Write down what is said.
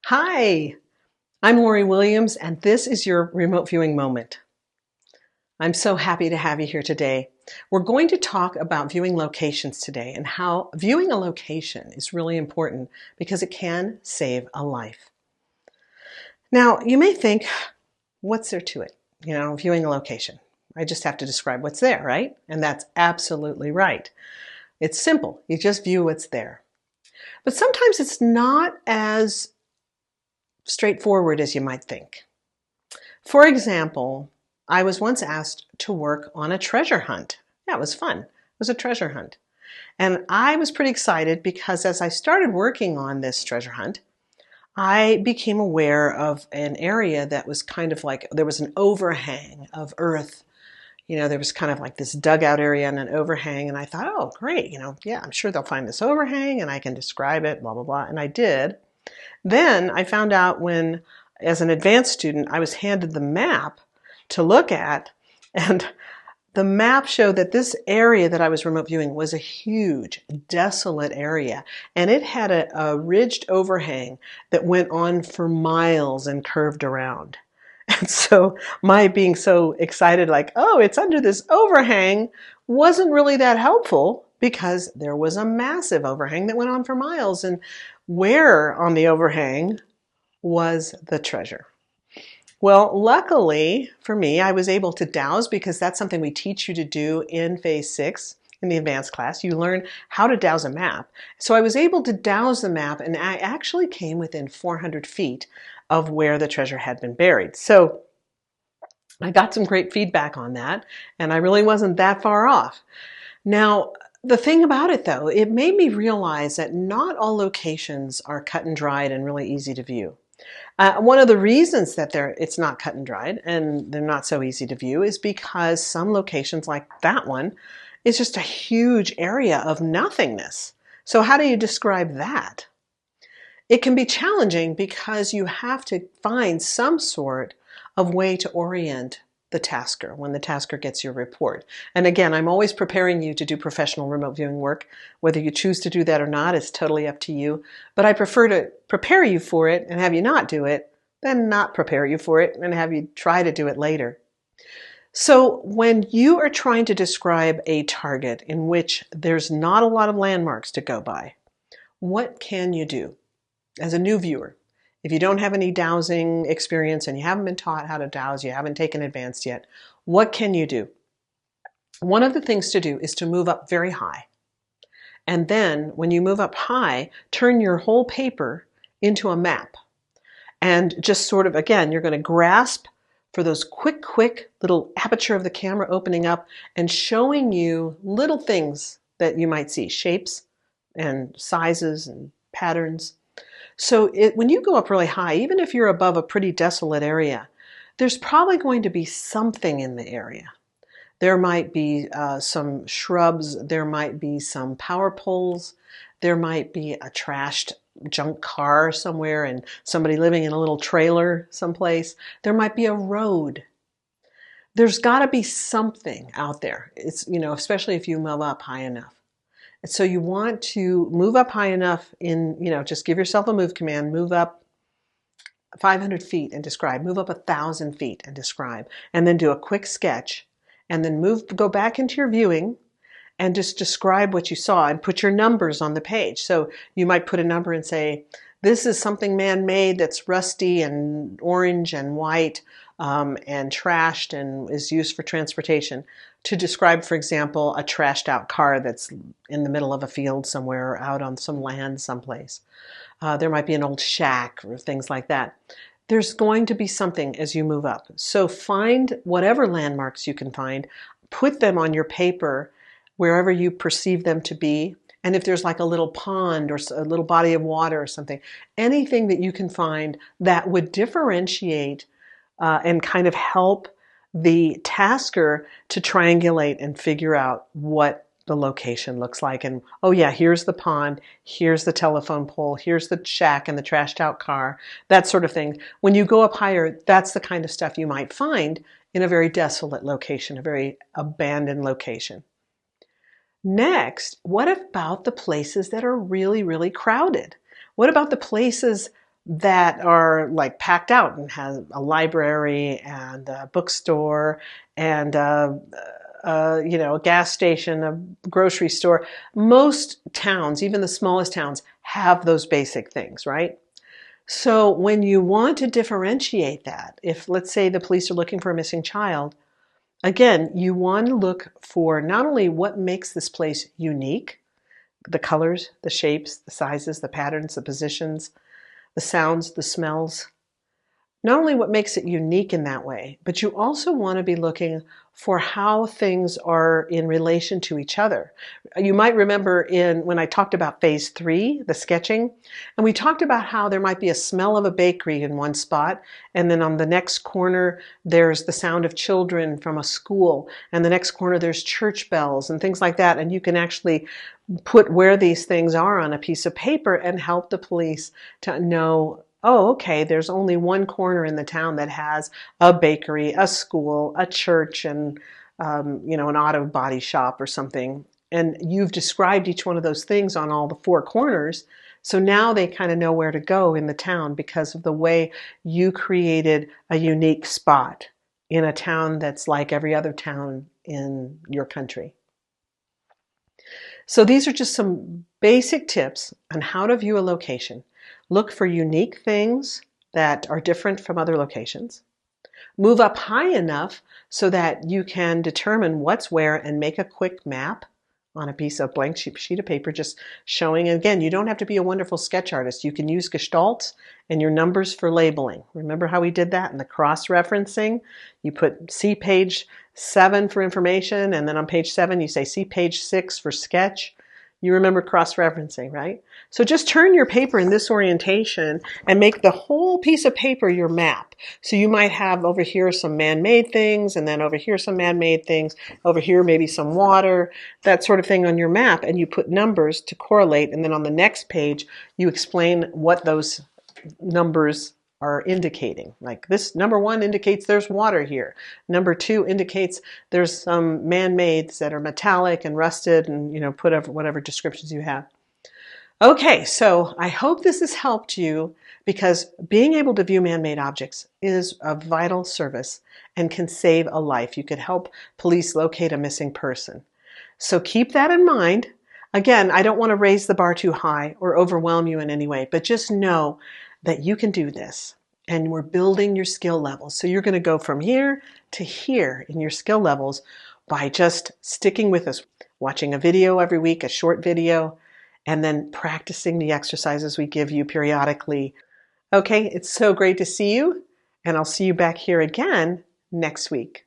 Hi, I'm Lori Williams, and this is your remote viewing moment. I'm so happy to have you here today. We're going to talk about viewing locations today and how viewing a location is really important because it can save a life. Now, you may think, what's there to it? Viewing a location. I just have to describe what's there, right? And that's absolutely right. It's simple. You just view what's there. But sometimes it's not as straightforward as you might think. For example, I was once asked to work on a treasure hunt. Yeah, it was fun. It was a treasure hunt. And I was pretty excited because as I started working on this treasure hunt, I became aware of an area that was kind of like, there was an overhang of earth. There was kind of like this dugout area and an overhang. And I thought, oh, great. Yeah, I'm sure they'll find this overhang and I can describe it, blah, blah, blah. And I did. Then I found out when, as an advanced student, I was handed the map to look at, and the map showed that this area that I was remote viewing was a huge, desolate area, and it had a ridged overhang that went on for miles and curved around. And so my being so excited, like, oh, it's under this overhang, wasn't really that helpful because there was a massive overhang that went on for miles. And where on the overhang was the treasure? Well, luckily for me, I was able to dowse because that's something we teach you to do in Phase 6 in the advanced class. You learn how to dowse a map. So I was able to dowse the map, and I actually came within 400 feet of where the treasure had been buried. So I got some great feedback on that, and I really wasn't that far off. Now, the thing about it, though, it made me realize that not all locations are cut and dried and really easy to view. One of the reasons that it's not cut and dried and they're not so easy to view is because some locations, like that one, is just a huge area of nothingness. So how do you describe that? It can be challenging because you have to find some sort of way to orient the tasker when the tasker gets your report. And again, I'm always preparing you to do professional remote viewing work. Whether you choose to do that or not is totally up to you. But I prefer to prepare you for it and have you not do it than not prepare you for it and have you try to do it later. So when you are trying to describe a target in which there's not a lot of landmarks to go by, what can you do as a new viewer? If you don't have any dowsing experience and you haven't been taught how to dowse, you haven't taken advanced yet, what can you do? One of the things to do is to move up very high. And then when you move up high, turn your whole paper into a map. And just sort of, again, you're going to grasp for those quick little aperture of the camera opening up and showing you little things that you might see, shapes and sizes and patterns. So when you go up really high, even if you're above a pretty desolate area, there's probably going to be something in the area. There might be some shrubs, there might be some power poles, there might be a trashed junk car somewhere and somebody living in a little trailer someplace. There might be a road. There's got to be something out there. It's, especially if you move up high enough. So you want to move up high enough just give yourself a move command, move up 500 feet and describe, move up 1,000 feet and describe, and then do a quick sketch, and then go back into your viewing and just describe what you saw and put your numbers on the page. So you might put a number and say, this is something man-made that's rusty and orange and white and trashed and is used for transportation. To describe, for example, a trashed out car that's in the middle of a field somewhere or out on some land someplace. There might be an old shack or things like that. There's going to be something as you move up. So find whatever landmarks you can find, put them on your paper wherever you perceive them to be. And if there's like a little pond or a little body of water or something, anything that you can find that would differentiate and kind of help the tasker to triangulate and figure out what the location looks like. And, oh yeah, here's the pond, here's the telephone pole, here's the shack and the trashed out car, that sort of thing. When you go up higher, that's the kind of stuff you might find in a very desolate location, a very abandoned location. Next, what about the places that are really, really crowded? What about the places that are like packed out and has a library and a bookstore and a gas station, a grocery store. Most towns, even the smallest towns, have those basic things, right? So when you want to differentiate that, if let's say the police are looking for a missing child, again, you want to look for not only what makes this place unique, the colors, the shapes, the sizes, the patterns, the positions, the sounds, the smells, not only what makes it unique in that way, but you also want to be looking for how things are in relation to each other. You might remember when I talked about phase 3, the sketching, and we talked about how there might be a smell of a bakery in one spot, and then on the next corner there's the sound of children from a school, and the next corner there's church bells and things like that, and you can actually put where these things are on a piece of paper and help the police to know, oh, okay, there's only one corner in the town that has a bakery, a school, a church, and an auto body shop or something. And you've described each one of those things on all the 4 corners. So now they kind of know where to go in the town because of the way you created a unique spot in a town that's like every other town in your country. So these are just some basic tips on how to view a location. Look for unique things that are different from other locations. Move up high enough so that you can determine what's where and make a quick map on a piece of blank sheet of paper, just showing. And again, you don't have to be a wonderful sketch artist. You can use gestalts and your numbers for labeling. Remember how we did that in the cross-referencing? You put see page 7 for information, and then on page 7 you say see page 6 for sketch. You remember cross-referencing, right? So just turn your paper in this orientation and make the whole piece of paper your map. So you might have over here some man-made things, and then over here some man-made things, over here maybe some water, that sort of thing on your map, and you put numbers to correlate, and then on the next page you explain what those numbers are indicating. Like this number 1 indicates there's water here. Number 2 indicates there's some man-mades that are metallic and rusted, and put whatever descriptions you have. Okay, so I hope this has helped you, because being able to view man-made objects is a vital service and can save a life. You could help police locate a missing person. So keep that in mind. Again, I don't want to raise the bar too high or overwhelm you in any way, but just know that you can do this, and we're building your skill levels. So you're going to go from here to here in your skill levels by just sticking with us, watching a video every week, a short video, and then practicing the exercises we give you periodically. Okay, it's so great to see you, and I'll see you back here again next week.